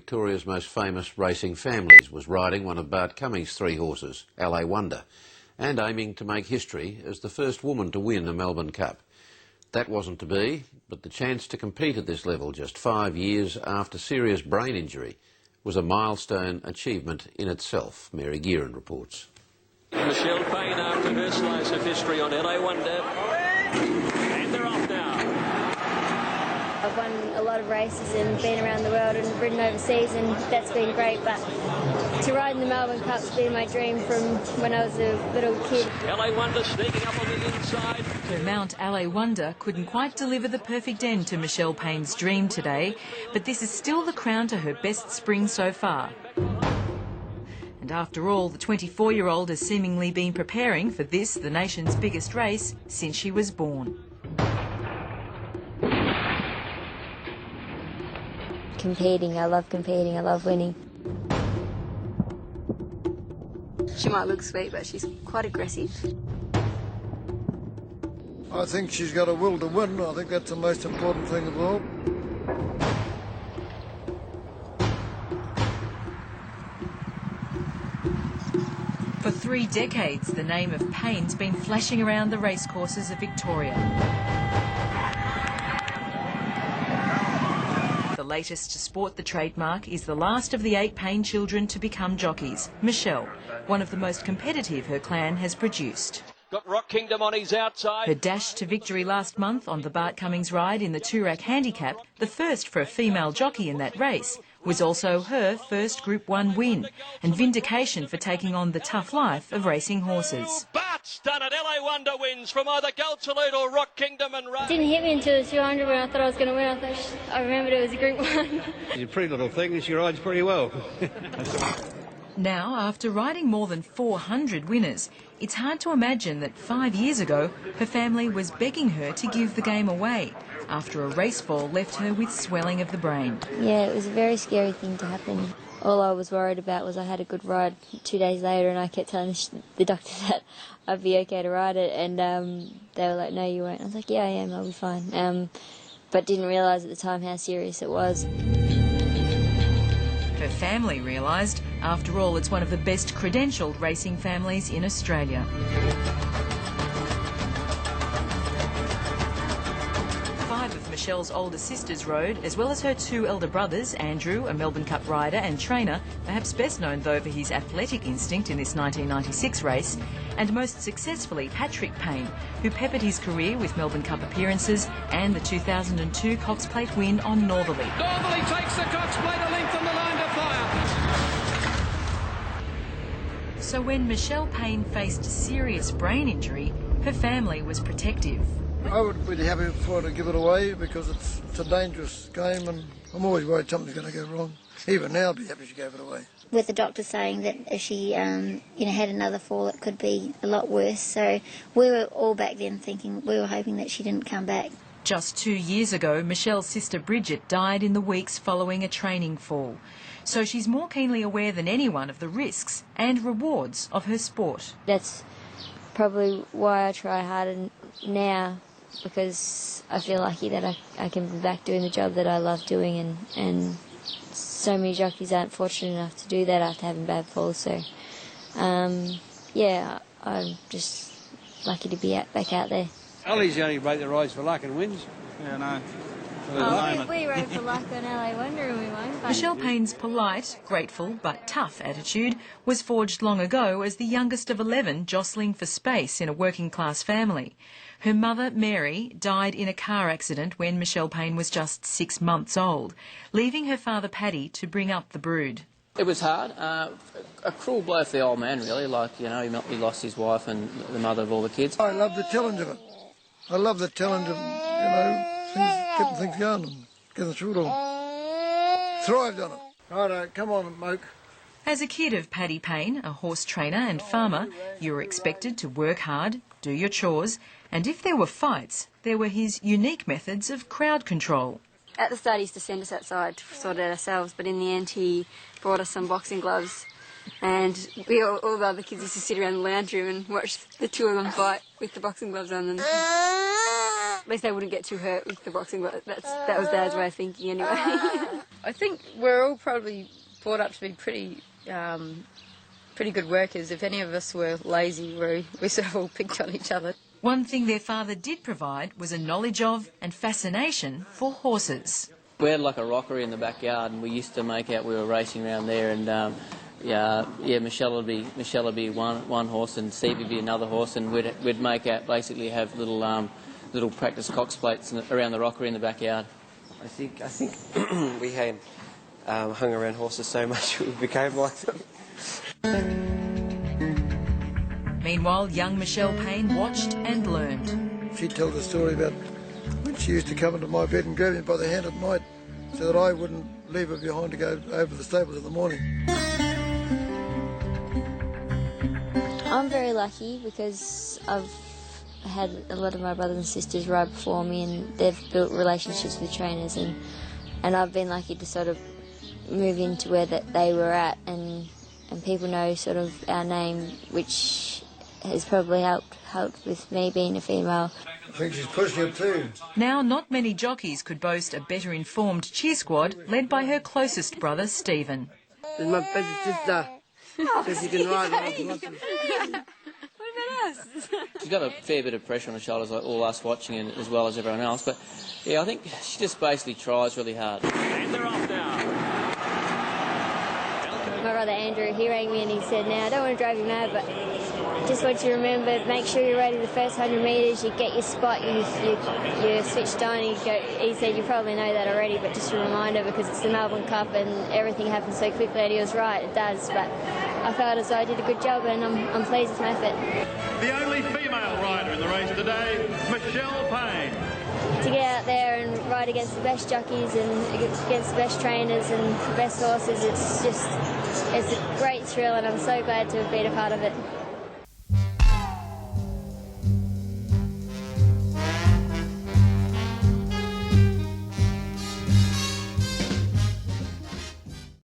Victoria's most famous racing families, was riding one of Bart Cummings' 3 horses, LA Wonder, and aiming to make history as the first woman to win a Melbourne Cup. That wasn't to be, but the chance to compete at this level just 5 years after serious brain injury was a milestone achievement in itself, Ms Gearin reports. Michelle Payne after her slice of history on LA Wonder. And they're off now. I've won a lot of races and been around the world and ridden overseas, and that's been great, but to ride in the Melbourne Cup's been my dream from when I was a little kid. LA Wonder sneaking up on the inside. Her mount LA Wonder couldn't quite deliver the perfect end to Michelle Payne's dream today, but this is still the crown to her best spring so far. And after all, the 24-year-old has seemingly been preparing for this, the nation's biggest race, since she was born. Competing, I love winning. She might look sweet, but she's quite aggressive. I think she's got a will to win. I think that's the most important thing of all. For 3 decades, the name of Payne's been flashing around the racecourses of Victoria. The latest to sport the trademark is the last of the 8 Payne children to become jockeys, Michelle, one of the most competitive her clan has produced. Got Rock Kingdom on his outside. Her dash to victory last month on the Bart Cummings ride in the Toorak Handicap, the first for a female jockey in that race, was also her first Group 1 win and vindication for taking on the tough life of racing horses. Bart's done it. LA Wonder wins from either Gold Salute or Rock Kingdom and Run. It didn't hit me until the 200 when I thought I was going to win. I remembered it was a Group 1. She's a pretty little thing and she rides pretty well. Now, after riding more than 400 winners, it's hard to imagine that 5 years ago her family was begging her to give the game away after a race fall left her with swelling of the brain. Yeah, it was a very scary thing to happen. All I was worried about was I had a good ride 2 days later, and I kept telling the doctor that I'd be okay to ride it, and they were like, no, you won't. I was like, yeah, I am, I'll be fine. But didn't realise at the time how serious it was. Her family realised, after all, it's one of the best credentialed racing families in Australia. 5 of Michelle's older sisters rode, as well as her 2 elder brothers, Andrew, a Melbourne Cup rider and trainer, perhaps best known though for his athletic instinct in this 1996 race, and most successfully Patrick Payne, who peppered his career with Melbourne Cup appearances and the 2002 Cox Plate win on Northerly. Northerly takes the Cox Plate a length on the line to fire. So when Michelle Payne faced serious brain injury, her family was protective. I would be happy for her to give it away because it's a dangerous game, and I'm always worried something's going to go wrong. Even now I'd be happy she gave it away. With the doctor saying that if she had another fall, it could be a lot worse. So we were all back then we were hoping that she didn't come back. Just 2 years ago, Michelle's sister Bridget died in the weeks following a training fall. So she's more keenly aware than anyone of the risks and rewards of her sport. That's probably why I try harder now, because I feel lucky that I can be back doing the job that I love doing, and so many jockeys aren't fortunate enough to do that after having bad falls. So, yeah, I'm just lucky to be back out there. Ollie's the only bloke that rides for luck and wins. Yeah, no. We rode for luck on LA Wonder and we won. Michelle Payne's polite, grateful but tough attitude was forged long ago as the youngest of 11 jostling for space in a working-class family. Her mother, Mary, died in a car accident when Michelle Payne was just 6 months old, leaving her father, Paddy, to bring up the brood. It was hard. A cruel blow for the old man, really. He lost his wife and the mother of all the kids. I love the challenge of it. I love the challenge of, keeping things going and getting through it all. Thrived on it. Righto, come on, Moke. As a kid of Paddy Payne, a horse trainer and farmer, you were expected to work hard, do your chores, and if there were fights, there were his unique methods of crowd control. At the start he used to send us outside to sort it out ourselves, but in the end he brought us some boxing gloves, and all the other kids used to sit around the lounge room and watch the 2 of them fight with the boxing gloves on. And at least they wouldn't get too hurt with the boxing gloves. That was Dad's way of thinking anyway. I think we're all probably brought up to be pretty good workers. If any of us were lazy, we sort of all picked on each other. One thing their father did provide was a knowledge of and fascination for horses. We had like a rockery in the backyard, and we used to make out we were racing around there, and Michelle would be one horse, and Steve would be another horse, and we'd make out, basically have little practice cox plates around the rockery in the backyard. I think we had hung around horses so much we became like them. Meanwhile, young Michelle Payne watched and learned. She'd tell the story about when she used to come into my bed and grab me by the hand at night so that I wouldn't leave her behind to go over the stables in the morning. I'm very lucky because I've had a lot of my brothers and sisters ride before me, and they've built relationships with trainers, and I've been lucky to sort of move into where that they were at, and people know sort of our name, which has probably helped with me being a female. I think she's pushing it too. Now, not many jockeys could boast a better informed cheer squad led by her closest brother, Stephen. This is my best sister. So she can ride like What about us? She's got a fair bit of pressure on her shoulders, like all us watching, and as well as everyone else. But yeah, I think she just basically tries really hard. And they're off now. My brother Andrew, he rang me and he said, now I don't want to drive you mad, but just want you to remember, make sure you're ready the first 100 metres, you get your spot, you're switched on. He said, you probably know that already, but just a reminder because it's the Melbourne Cup and everything happens so quickly, and he was right, it does, but I felt as though I did a good job, and I'm pleased with my effort. The only female rider in the race today, Michelle Payne. To get out there and ride against the best jockeys and against the best trainers and the best horses, it's a great thrill, and I'm so glad to have been a part of it.